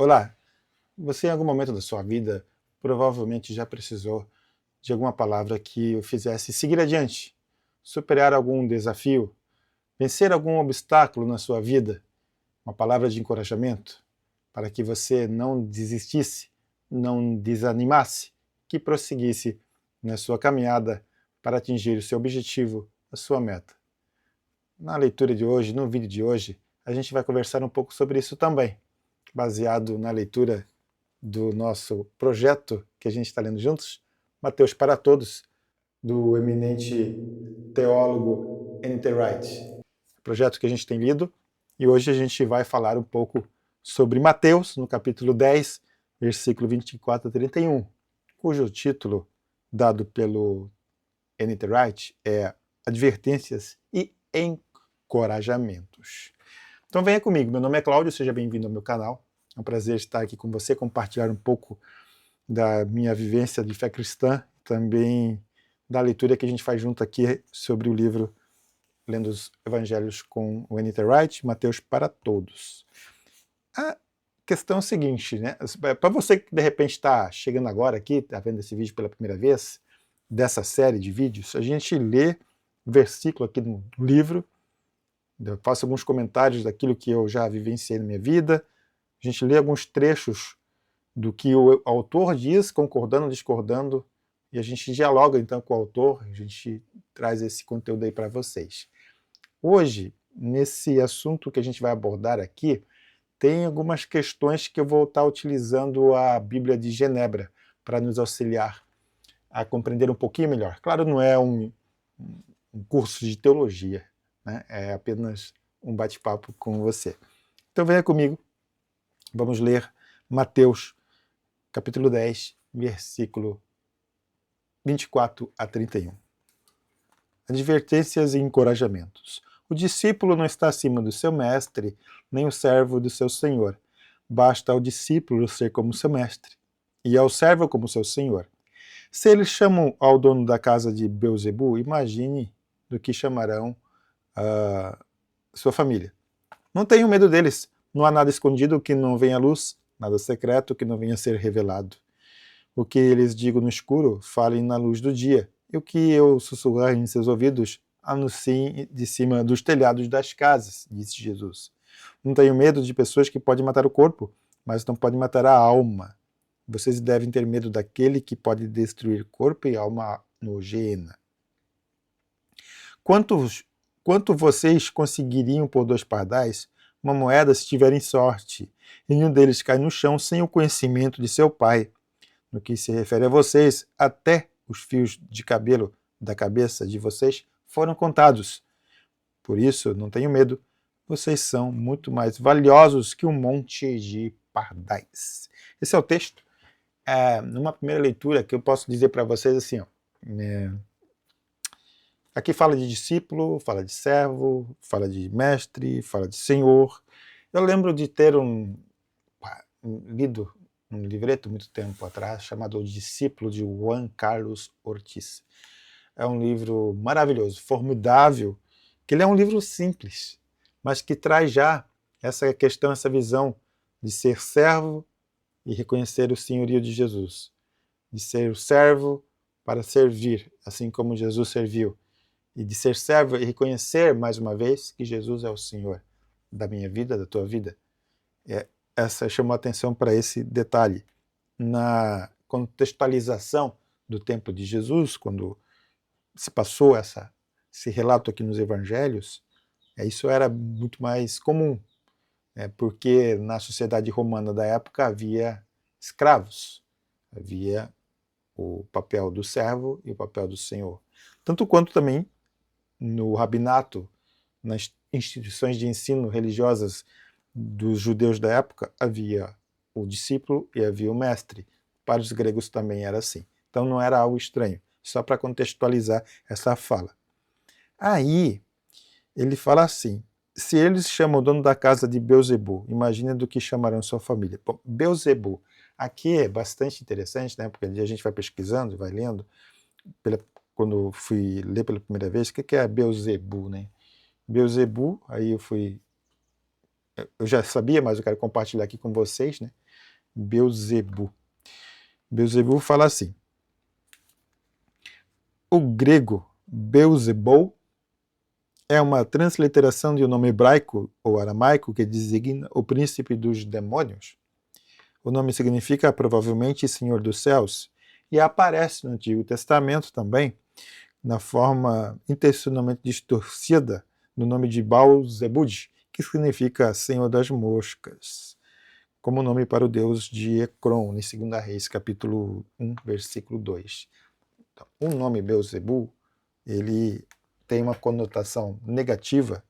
Olá, você em algum momento da sua vida provavelmente já precisou de alguma palavra que o fizesse seguir adiante, superar algum desafio, vencer algum obstáculo na sua vida, uma palavra de encorajamento para que você não desistisse, não desanimasse, que prosseguisse na sua caminhada para atingir o seu objetivo, a sua meta. Na leitura de hoje, no vídeo de hoje, a gente vai conversar um pouco sobre isso também, baseado na leitura do nosso projeto que a gente está lendo juntos, Mateus para Todos, do eminente teólogo N.T. Wright. Projeto que a gente tem lido, e hoje a gente vai falar um pouco sobre Mateus, no capítulo 10, versículo 24 a 31, cujo título, dado pelo N.T. Wright, é Advertências e Encorajamentos. Então venha comigo, meu nome é Cláudio, seja bem-vindo ao meu canal. É um prazer estar aqui com você, compartilhar um pouco da minha vivência de fé cristã, também da leitura que a gente faz junto aqui sobre o livro Lendo os Evangelhos com o N.T. Wright, Mateus para Todos. A questão é a seguinte, né? Para você que de repente está chegando agora aqui, está vendo esse vídeo pela primeira vez, dessa série de vídeos, a gente lê o versículo aqui no livro, eu faço alguns comentários daquilo que eu já vivenciei na minha vida, a gente lê alguns trechos do que o autor diz, concordando, discordando, e a gente dialoga então com o autor, a gente traz esse conteúdo aí para vocês. Hoje, nesse assunto que a gente vai abordar aqui, tem algumas questões que eu vou estar utilizando a Bíblia de Genebra para nos auxiliar a compreender um pouquinho melhor. Claro, não é um curso de teologia, né? É apenas um bate-papo com você. Então venha comigo, vamos ler Mateus, capítulo 10, versículo 24 a 31. Advertências e encorajamentos. O discípulo não está acima do seu mestre, nem o servo do seu senhor. Basta ao discípulo ser como seu mestre, e ao servo como seu senhor. Se eles chamam ao dono da casa de Beelzebu, imagine do que chamarão sua família. Não tenham medo deles. Não há nada escondido que não venha à luz, nada secreto que não venha a ser revelado. O que eles digo no escuro, falem na luz do dia. E o que eu sussurrar em seus ouvidos, anunciem de cima dos telhados das casas, disse Jesus. Não tenho medo de pessoas que podem matar o corpo, mas não podem matar a alma. Vocês devem ter medo daquele que pode destruir corpo e alma no Geena. Quanto vocês conseguiriam por 2 pardais uma moeda se tiverem sorte, e nenhum deles cai no chão sem o conhecimento de seu pai? No que se refere a vocês, até os fios de cabelo da cabeça de vocês foram contados. Por isso, não tenho medo, vocês são muito mais valiosos que um monte de pardais. Esse é o texto. Numa primeira leitura que eu posso dizer para vocês assim, ó, aqui fala de discípulo, fala de servo, fala de mestre, fala de senhor. Eu lembro de ter lido um livreto muito tempo atrás, chamado O Discípulo, de Juan Carlos Ortiz. É um livro maravilhoso, formidável, que ele é um livro simples, mas que traz já essa questão, essa visão de ser servo e reconhecer o senhorio de Jesus, de ser o servo para servir, assim como Jesus serviu, e de ser servo e reconhecer, mais uma vez, que Jesus é o Senhor da minha vida, da tua vida. Essa chamou a atenção para esse detalhe. Na contextualização do tempo de Jesus, quando se passou esse relato aqui nos evangelhos, isso era muito mais comum, porque na sociedade romana da época havia escravos, havia o papel do servo e o papel do senhor. Tanto quanto também no rabinato, nas instituições de ensino religiosas dos judeus da época, havia o discípulo e havia o mestre. Para os gregos também era assim. Então não era algo estranho, só para contextualizar essa fala. Aí ele fala assim, se eles chamam o dono da casa de Beelzebu, imagina do que chamarão sua família. Bom, Beelzebu, aqui é bastante interessante, né, porque a gente vai pesquisando, vai lendo, quando fui ler pela primeira vez, o que é Beelzebu, né? Beelzebu, aí eu já sabia, mas eu quero compartilhar aqui com vocês, né? Beelzebu. Beelzebu fala assim: o grego Beelzebul é uma transliteração de um nome hebraico ou aramaico que designa o príncipe dos demônios. O nome significa provavelmente Senhor dos Céus e aparece no Antigo Testamento também na forma intencionalmente distorcida no nome de Baal-zebud, que significa Senhor das Moscas, como nome para o deus de Ecrom, em 2 Reis, capítulo 1, versículo 2. Então, o nome Beelzebu, ele tem uma conotação negativa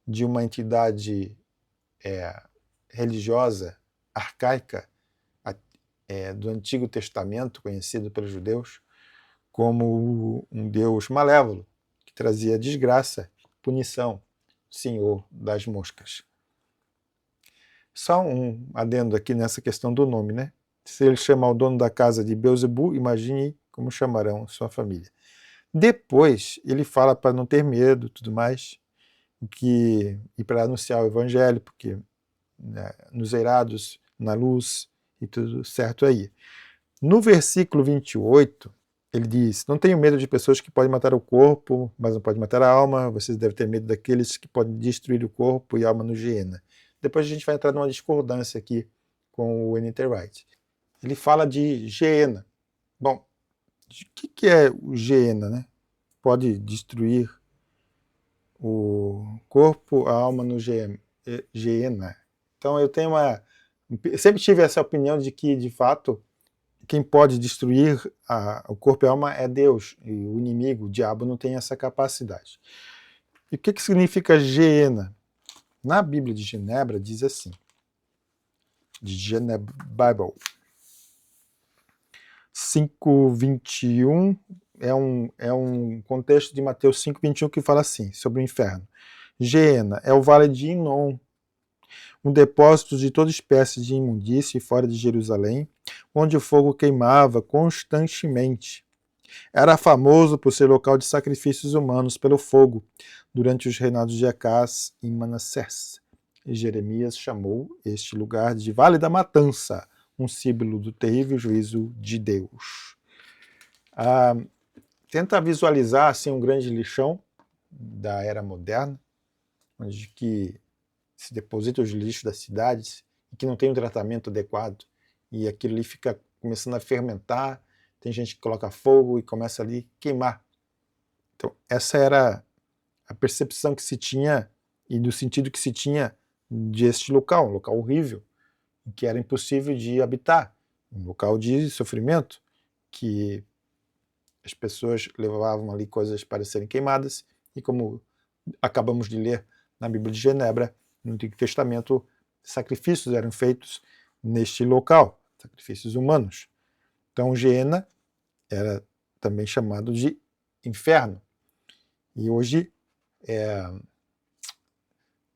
de uma entidade religiosa, arcaica, do Antigo Testamento, conhecido pelos judeus como um deus malévolo, que trazia desgraça, punição, Senhor das Moscas. Só um adendo aqui nessa questão do nome, né? Se ele chamar o dono da casa de Beelzebu, imagine como chamarão sua família. Depois, ele fala para não ter medo, tudo mais, e para anunciar o evangelho, porque né, nos eirados, na luz, e tudo certo aí. No versículo 28, ele diz: não tenham medo de pessoas que podem matar o corpo, mas não podem matar a alma. Vocês devem ter medo daqueles que podem destruir o corpo e a alma no Geena. Depois a gente vai entrar numa discordância aqui com o N.T. Wright. Ele fala de Geena. Bom, o que é o Geena, né? Pode destruir o corpo, a alma no Geena. Então eu sempre tive essa opinião de que, de fato, quem pode destruir o corpo e a alma é Deus, e o inimigo, o diabo, não tem essa capacidade. E o que significa Geena? Na Bíblia de Genebra diz assim, de Genebra Bible 5:21, é um contexto de Mateus 5:21 que fala assim, sobre o inferno. Geena é o vale de Inom, um depósito de toda espécie de imundície fora de Jerusalém, onde o fogo queimava constantemente. Era famoso por ser local de sacrifícios humanos pelo fogo durante os reinados de Acás e Manassés. E Jeremias chamou este lugar de Vale da Matança, um símbolo do terrível juízo de Deus. Tenta visualizar assim, um grande lixão da era moderna, onde que se deposita os lixos das cidades e que não tem um tratamento adequado e aquilo ali fica começando a fermentar, tem gente que coloca fogo e começa ali a queimar. Então essa era a percepção que se tinha e do sentido que se tinha deste local, um local horrível, que era impossível de habitar, um local de sofrimento, que as pessoas levavam ali coisas para serem queimadas e, como acabamos de ler na Bíblia de Genebra, no Antigo Testamento, sacrifícios eram feitos neste local, sacrifícios humanos. Então, Geena era também chamado de inferno. E hoje,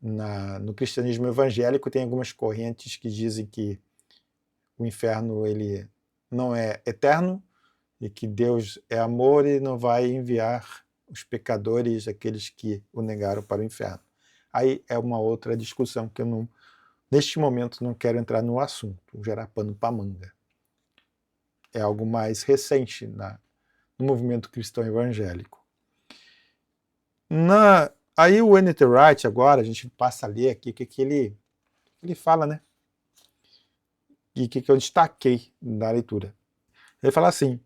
no cristianismo evangélico, tem algumas correntes que dizem que o inferno ele não é eterno e que Deus é amor e não vai enviar os pecadores, aqueles que o negaram, para o inferno. Aí é uma outra discussão que eu neste momento não quero entrar no assunto, gerar pano para manga. É algo mais recente no movimento cristão evangélico. Aí o N.T. Wright, agora, a gente passa a ler aqui o que ele fala, né? E o que eu destaquei na leitura. Ele fala assim,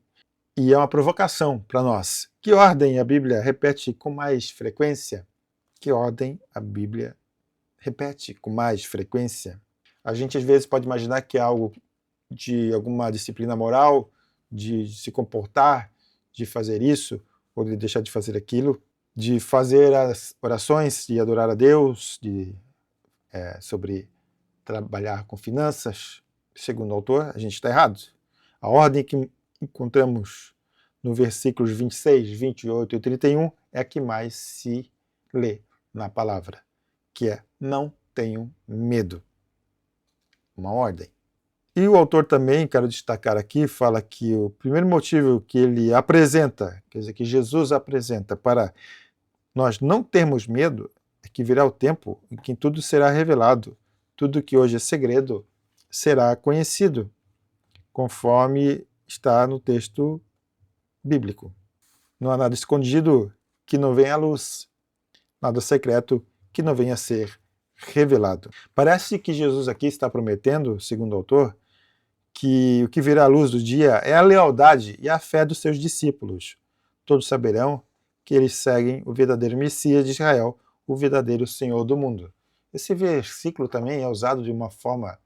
e é uma provocação para nós. Que ordem a Bíblia repete com mais frequência? Que ordem a Bíblia repete com mais frequência? A gente às vezes pode imaginar que é algo de alguma disciplina moral, de se comportar, de fazer isso, ou de deixar de fazer aquilo, de fazer as orações, de adorar a Deus, sobre trabalhar com finanças. Segundo o autor, a gente está errado. A ordem que encontramos no versículos 26, 28 e 31 é a que mais se lê na palavra, que é: não tenham medo. Uma ordem. E o autor também, quero destacar aqui, fala que o primeiro motivo que ele apresenta, quer dizer, que Jesus apresenta para nós não termos medo, é que virá o tempo em que tudo será revelado. Tudo que hoje é segredo será conhecido, conforme está no texto bíblico. Não há nada escondido que não venha à luz, nada secreto que não venha a ser revelado. Parece que Jesus aqui está prometendo, segundo o autor, que o que virá à luz do dia é a lealdade e a fé dos seus discípulos. Todos saberão que eles seguem o verdadeiro Messias de Israel, o verdadeiro Senhor do mundo. Esse versículo também é usado de uma forma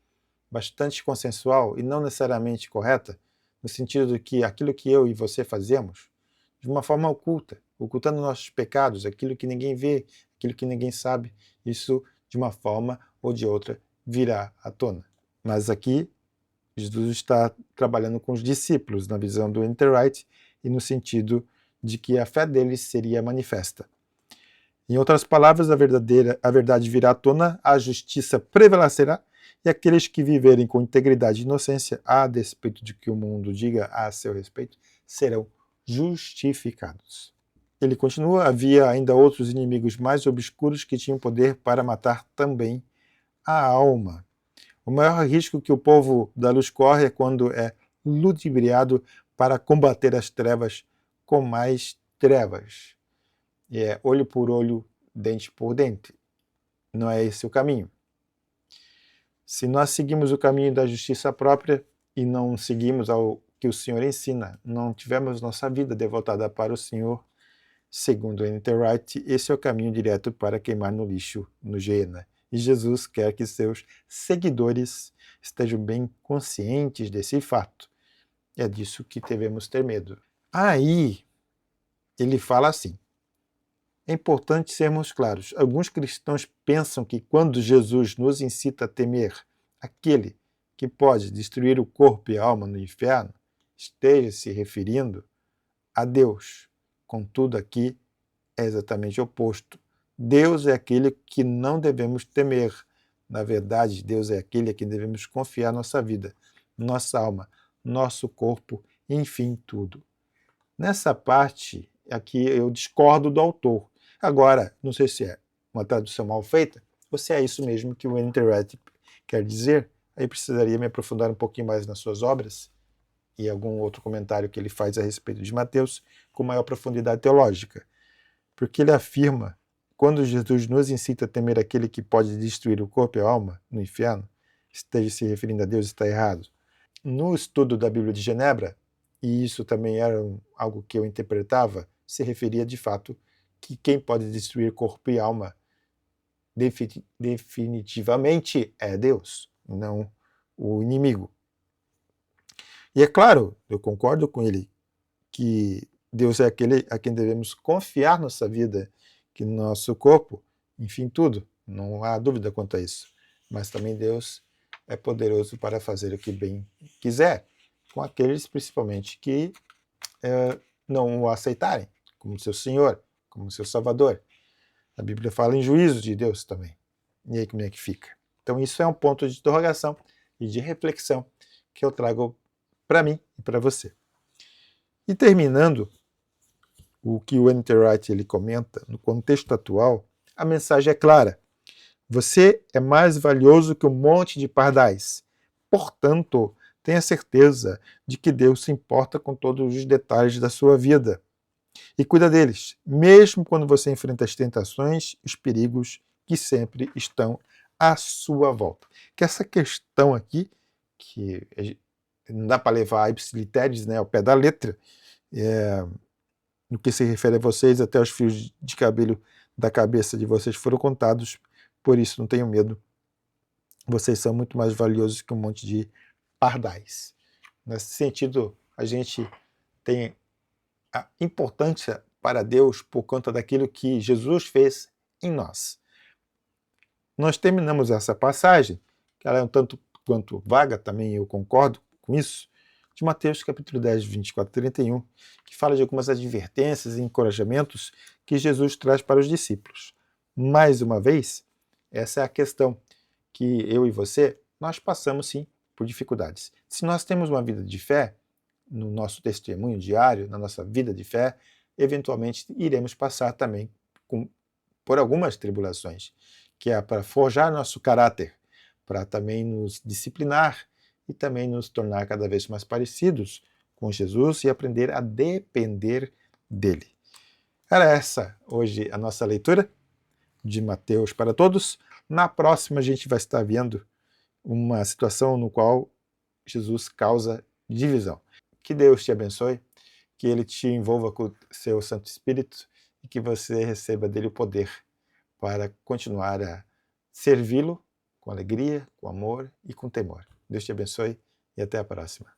bastante consensual e não necessariamente correta, no sentido de que aquilo que eu e você fazemos, de uma forma oculta, ocultando nossos pecados, aquilo que ninguém vê, aquilo que ninguém sabe, isso de uma forma ou de outra virá à tona. Mas aqui Jesus está trabalhando com os discípulos na visão do Enterwright e no sentido de que a fé deles seria manifesta. Em outras palavras, a verdade virá à tona, a justiça prevalecerá e aqueles que viverem com integridade e inocência, a despeito de que o mundo diga a seu respeito, serão justificados. Ele continua, havia ainda outros inimigos mais obscuros que tinham poder para matar também a alma. O maior risco que o povo da luz corre é quando é ludibriado para combater as trevas com mais trevas. E é olho por olho, dente por dente. Não é esse o caminho. Se nós seguimos o caminho da justiça própria e não seguimos ao que o Senhor ensina, não tivermos nossa vida devotada para o Senhor, segundo Enterwright, esse é o caminho direto para queimar no lixo, no Geena. E Jesus quer que seus seguidores estejam bem conscientes desse fato. É disso que devemos ter medo. Aí, ele fala assim, é importante sermos claros. Alguns cristãos pensam que quando Jesus nos incita a temer aquele que pode destruir o corpo e a alma no inferno, esteja se referindo a Deus. Contudo, aqui é exatamente o oposto. Deus é aquele que não devemos temer. Na verdade, Deus é aquele a quem devemos confiar nossa vida, nossa alma, nosso corpo, enfim, tudo. Nessa parte, aqui eu discordo do autor. Agora, não sei se é uma tradução mal feita ou se é isso mesmo que o Enterwright quer dizer. Aí precisaria me aprofundar um pouquinho mais nas suas obras e algum outro comentário que ele faz a respeito de Mateus com maior profundidade teológica. Porque ele afirma, quando Jesus nos incita a temer aquele que pode destruir o corpo e a alma no inferno, esteja se referindo a Deus, está errado. No estudo da Bíblia de Genebra, e isso também era algo que eu interpretava, se referia de fato que quem pode destruir corpo e alma definitivamente é Deus, não o inimigo. E é claro, eu concordo com ele, que Deus é aquele a quem devemos confiar nossa vida, que nosso corpo, enfim, tudo. Não há dúvida quanto a isso. Mas também Deus é poderoso para fazer o que bem quiser, com aqueles principalmente que não o aceitarem como seu Senhor, como seu Salvador. A Bíblia fala em juízo de Deus também. E aí como é que fica? Então isso é um ponto de interrogação e de reflexão que eu trago para mim e para você. E terminando, o que o Enterwright ele comenta, no contexto atual, a mensagem é clara. Você é mais valioso que um monte de pardais. Portanto, tenha certeza de que Deus se importa com todos os detalhes da sua vida. E cuida deles, mesmo quando você enfrenta as tentações e os perigos que sempre estão à sua volta. Que essa questão aqui, que não dá para levar a ipsiliteres, né, ao pé da letra, no que se refere a vocês, até os fios de cabelo da cabeça de vocês foram contados, por isso não tenham medo. Vocês são muito mais valiosos que um monte de pardais. Nesse sentido, a gente tem a importância para Deus por conta daquilo que Jesus fez em nós. Nós terminamos essa passagem, que ela é um tanto quanto vaga, também eu concordo com isso, de Mateus capítulo 10, 24 e 31, que fala de algumas advertências e encorajamentos que Jesus traz para os discípulos. Mais uma vez, essa é a questão que eu e você, nós passamos sim por dificuldades. Se nós temos uma vida de fé, no nosso testemunho diário, na nossa vida de fé, eventualmente iremos passar também por algumas tribulações, que é para forjar nosso caráter, para também nos disciplinar e também nos tornar cada vez mais parecidos com Jesus e aprender a depender dele. Era essa hoje a nossa leitura de Mateus para Todos. Na próxima a gente vai estar vendo uma situação no qual Jesus causa divisão. Que Deus te abençoe, que Ele te envolva com o seu Santo Espírito e que você receba dele o poder para continuar a servi-lo com alegria, com amor e com temor. Deus te abençoe e até a próxima.